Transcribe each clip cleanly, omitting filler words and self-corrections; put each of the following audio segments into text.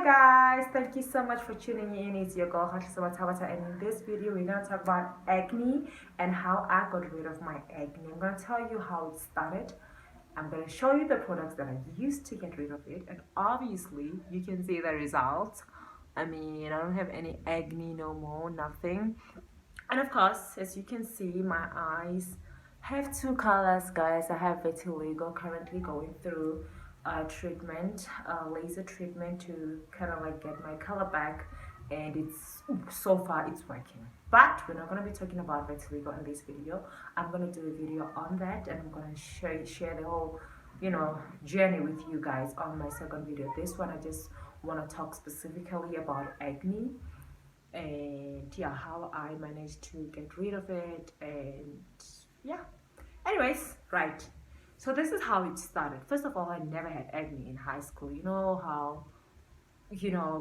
Hi guys, thank you so much for tuning in. It's your girl Tabata, and in this video we're gonna talk about acne and how I got rid of my acne. I'm gonna tell you how it started. I'm gonna show you the products that I used to get rid of it, and obviously you can see the results. I mean, I don't have any acne no more, nothing. And of course, as you can see, my eyes have two colors, guys. I have vitiligo, currently going through laser treatment to kind of like get my color back, and it's so far it's working. But we're not going to be talking about vitiligo in this video. I'm going to do a video on that, and I'm going to share the whole journey with you guys on my second video. This one I just want to talk specifically about acne, and yeah, how I managed to get rid of it. And yeah, anyways, right, so this is how it started. First of all, I never had acne in high school. You know how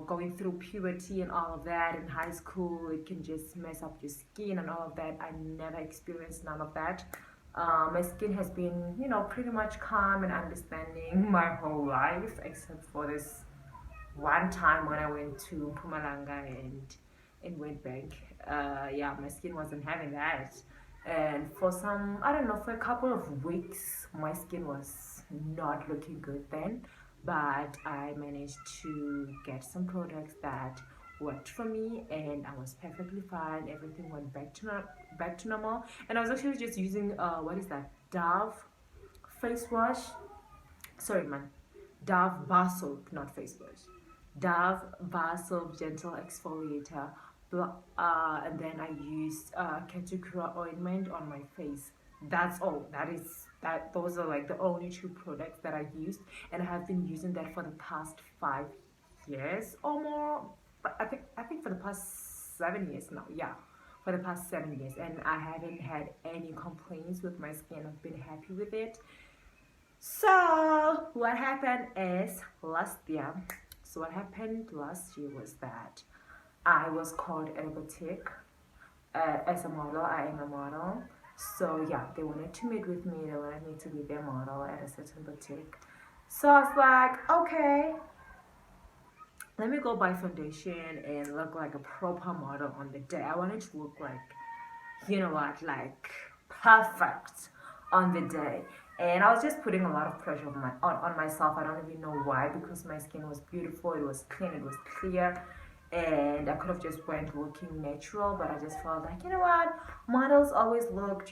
going through puberty and all of that in high school, it can just mess up your skin and all of that. I never experienced none of that. My skin has been pretty much calm and understanding my whole life, except for this one time when I went to Pumalanga and went back. Yeah, my skin wasn't having that. And for some, I don't know, for a couple of weeks, my skin was not looking good then. But I managed to get some products that worked for me, and I was perfectly fine. Everything went back to normal. And I was actually just using what is that? Dove face wash. Sorry, man. Dove bar soap, not face wash. Dove bar soap gentle exfoliator, and then I used Ketukura ointment on my face. That's all. Those are like the only two products that I used, and I have been using that for the past 5 years or more. But I think for the past 7 years now. Yeah, for the past 7 years, and I haven't had any complaints with my skin. I've been happy with it. So what happened is last year. So what happened last year was that I was called at a boutique as a model. I am a model. So yeah, they wanted to meet with me. They wanted me to be their model at a certain boutique. So I was like, okay, let me go buy foundation and look like a proper model on the day. I wanted to look like, like perfect on the day. And I was just putting a lot of pressure on myself. I don't even know why, because my skin was beautiful, it was clean, it was clear, and I could have just went looking natural, but I just felt like, models always looked,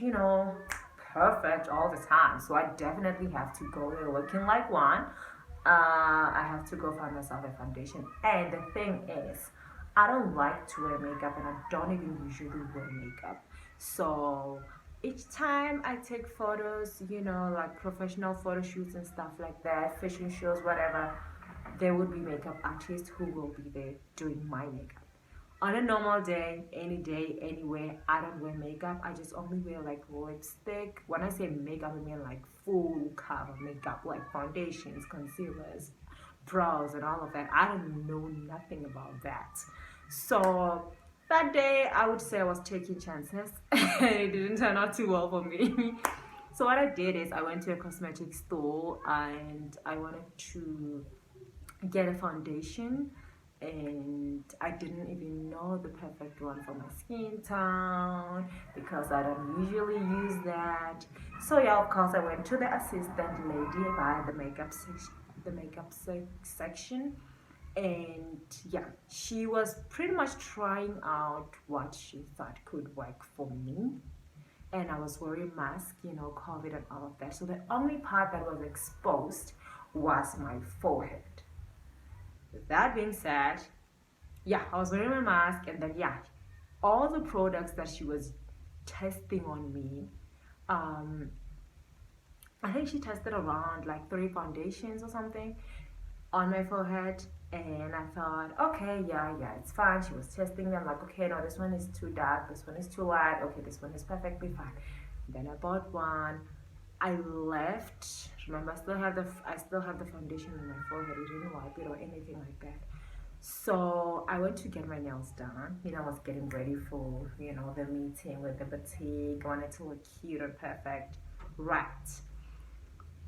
perfect all the time. So I definitely have to go there looking like one. I have to go find myself a foundation. And the thing is, I don't like to wear makeup, and I don't even usually wear makeup. So each time I take photos, like professional photo shoots and stuff like that, fashion shows, whatever, there would be makeup artists who will be there doing my makeup. On a normal day, any day, anywhere, I don't wear makeup. I just only wear like lipstick. When I say makeup, I mean like full cover makeup, like foundations, concealers, brows, and all of that. I don't know nothing about that. So that day, I would say I was taking chances. It didn't turn out too well for me. So what I did is I went to a cosmetic store and I wanted to get a foundation, and I didn't even know the perfect one for my skin tone because I don't usually use that. So yeah, of course I went to the assistant lady by the makeup section, and yeah, she was pretty much trying out what she thought could work for me. And I was wearing mask, COVID and all of that. So the only part that was exposed was my forehead. With that being said, yeah, I was wearing my mask, and then yeah, all the products that she was testing on me, I think she tested around like 3 foundations or something on my forehead, and I thought, okay, yeah, it's fine. She was testing them like, okay, no, this one is too dark, this one is too light, okay, this one is perfectly fine. Then I bought one. I left. Remember, I still have the foundation on my forehead. I didn't wipe it or anything like that. So I went to get my nails done. I was getting ready for the meeting with the boutique. I wanted to look cute and perfect, right?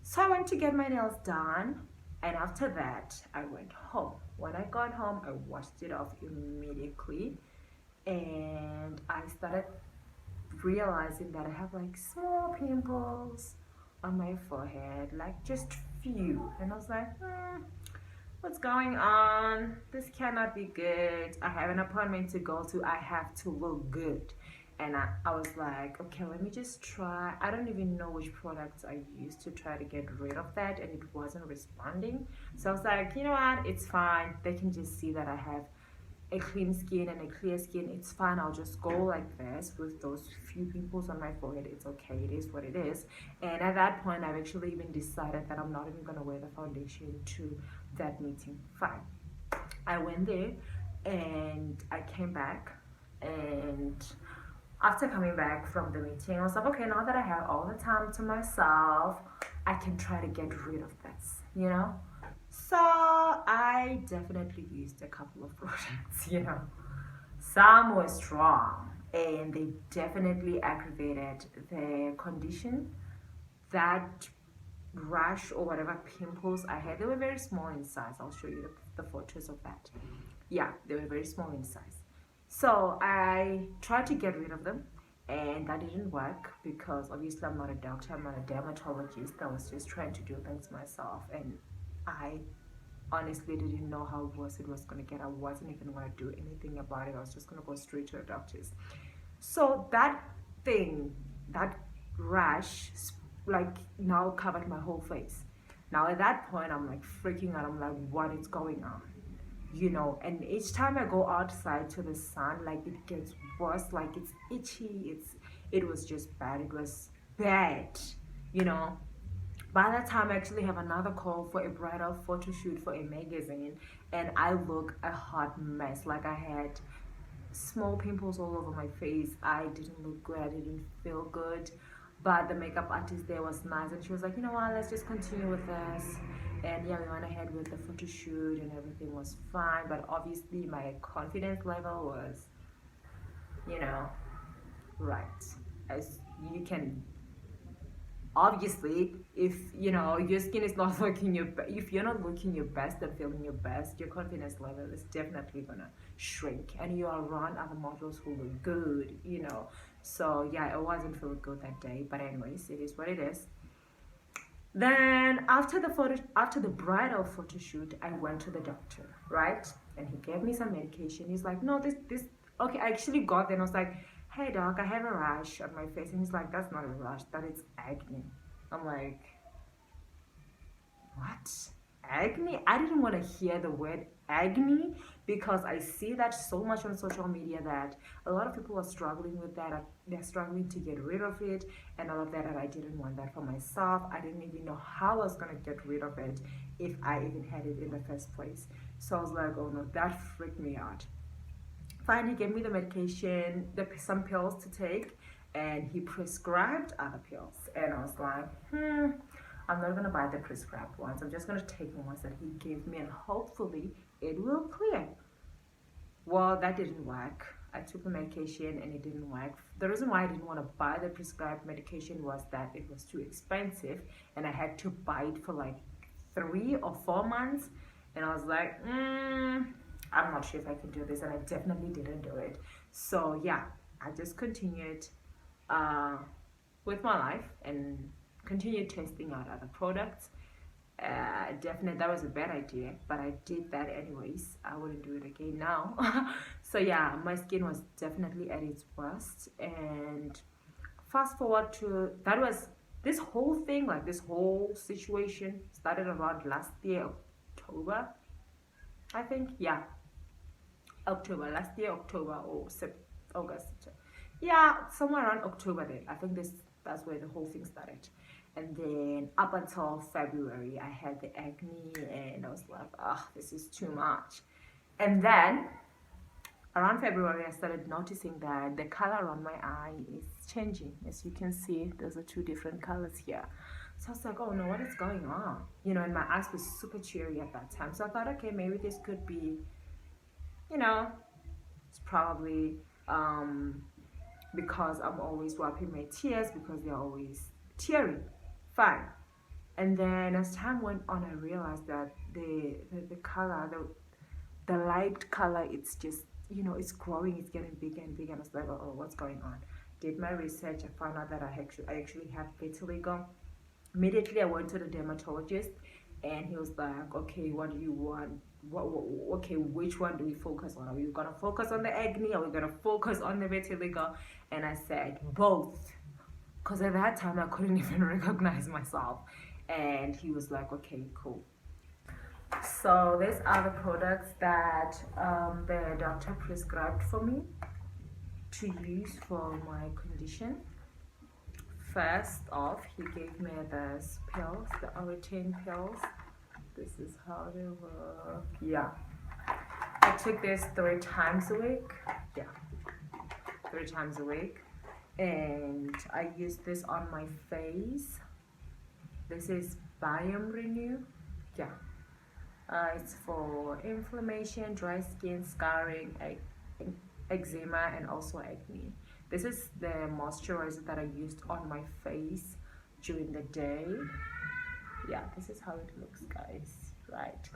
So I went to get my nails done, and after that, I went home. When I got home, I washed it off immediately, and I started realizing that I have like small pimples on my forehead, like just few. And I was like, what's going on? This cannot be good. I have an appointment to go to. I have to look good. And I was like, okay, let me just try. I don't even know which products I used to try to get rid of that, and it wasn't responding. So I was like, you know what? It's fine. They can just see that I have a clean skin and a clear skin. It's fine. I'll just go like this with those few pimples on my forehead. It's okay. It is what it is. And at that point, I've actually even decided that I'm not even going to wear the foundation to that meeting. Fine. I went there and I came back, and after coming back from the meeting, I was like, okay, now that I have all the time to myself, I can try to get rid of this, you know? So I definitely used a couple of products, you know. Some were strong and they definitely aggravated the condition. That rash or whatever pimples I had, they were very small in size. I'll show you the photos of that. Yeah, they were very small in size. So I tried to get rid of them, and that didn't work because obviously I'm not a doctor, I'm not a dermatologist. I was just trying to do things myself, and I honestly didn't know how worse it was going to get. I wasn't even going to do anything about it. I was just going to go straight to a doctor's. So that thing, that rash, like now covered my whole face. Now at that point, I'm like freaking out. I'm like, what is going on? You know, and each time I go outside to the sun, like it gets worse, like it's itchy. It was just bad. It was bad, you know. By that time, I actually have another call for a bridal photo shoot for a magazine, and I look a hot mess. Like I had small pimples all over my face. I didn't look good. I didn't feel good. But the makeup artist there was nice, and she was like, you know what, let's just continue with this. And yeah, we went ahead with the photo shoot, and everything was fine. But obviously, my confidence level was, you know, right. As you can obviously, if you know your skin is not looking if you're not looking your best and feeling your best, your confidence level is definitely gonna shrink, and you're around other models who look good, you know. So yeah, I wasn't feeling good that day, but anyways, it is what it is. Then after the bridal photo shoot, I went to the doctor, right? And he gave me some medication. He's like, no, this okay. I actually got there and I was like, hey doc, I have a rash on my face. And he's like, that's not a rash, that is acne. I'm like, what? Acne? I didn't want to hear the word acne because I see that so much on social media that a lot of people are struggling with that. They're struggling to get rid of it and all of that. And I didn't want that for myself. I didn't even know how I was going to get rid of it if I even had it in the first place. So I was like, oh no, that freaked me out. Finally, gave me the medication, some pills to take, and he prescribed other pills. And I was like, I'm not gonna buy the prescribed ones. I'm just gonna take the ones that he gave me, and hopefully it will clear. Well, that didn't work. I took the medication and it didn't work. The reason why I didn't want to buy the prescribed medication was that it was too expensive, and I had to buy it for like 3 or 4 months. And I was like, I'm not sure if I can do this, and I definitely didn't do it. So yeah, I just continued with my life and continued testing out other products. Definitely that was a bad idea, but I did that anyways. I wouldn't do it again now. So yeah, my skin was definitely at its worst. And fast forward to that was this whole thing, like this whole situation started around last year, October, I think. Yeah, October last year, October or August. Yeah, somewhere around October then. I think that's where the whole thing started. And then up until February, I had the acne, and I was like, this is too much. And then around February, I started noticing that the color on my eye is changing. As you can see, there's 2 different colors here. So I was like, oh no, what is going on? You know, and my eyes were super cheery at that time. So I thought, okay, maybe this could be, you know, it's probably because I'm always wiping my tears because they're always teary. Fine. And then as time went on, I realized that the color, the light color, it's just, you know, it's growing, it's getting bigger and bigger. And I was like, oh, what's going on? Did my research, I found out that I actually have vitiligo. Immediately I went to the dermatologist, and he was like, okay, what do you want? Okay, which one do we focus on? Are we gonna focus on the acne? Are we gonna focus on the vitiligo? And I said both, because at that time I couldn't even recognize myself. And he was like, okay, cool. So these are the products that the doctor prescribed for me to use for my condition. First off, he gave me these pills, the Oritin pills. This is how they work. Yeah, I took this 3 times a week. Yeah, 3 times a week. And I use this on my face. This is Biome Renew. Yeah, it's for inflammation, dry skin, scarring, eczema, and also acne. This is the moisturizer that I used on my face during the day. Yeah, this is how it looks, guys. Right.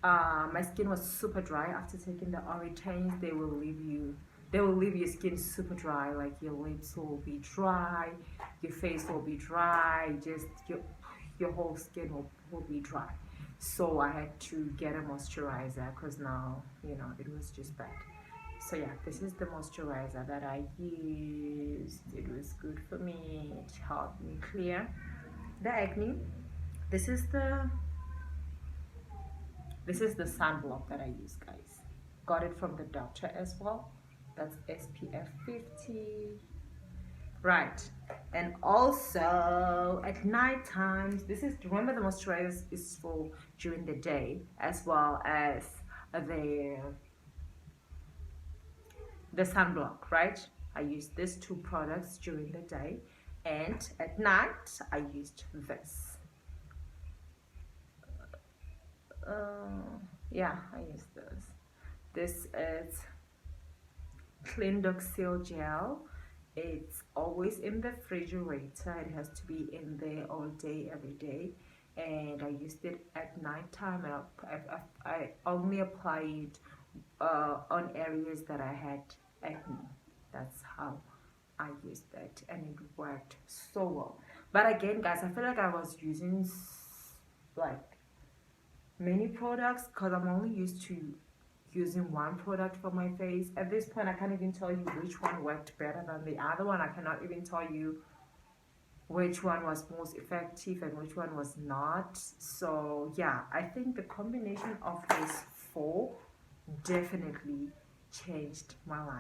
My skin was super dry after taking the Oritane. They will leave your skin super dry, like your lips will be dry, your face will be dry, just your whole skin will be dry. So I had to get a moisturizer, because now, you know, it was just bad. So yeah, this is the moisturizer that I used. It was good for me. It helped me clear the acne. This is the sunblock that I use, guys. Got it from the doctor as well. That's SPF 50. Right. And also at night times, this is, remember, the moisturizer is for during the day, as well as the sunblock, right? I used these 2 products during the day, and at night I used this. Yeah, I used this. This is Clindoxil gel. It's always in the refrigerator. It has to be in there all day, every day. And I used it at night time, and I only applied it on areas that I had acne. That's how I used it, and it worked so well. But again, guys, I feel like I was using like many products, because I'm only used to using one product for my face. At this point, I can't even tell you which one worked better than the other one. I cannot even tell you which one was most effective and which one was not. So yeah, I think the combination of these 4 definitely changed my life.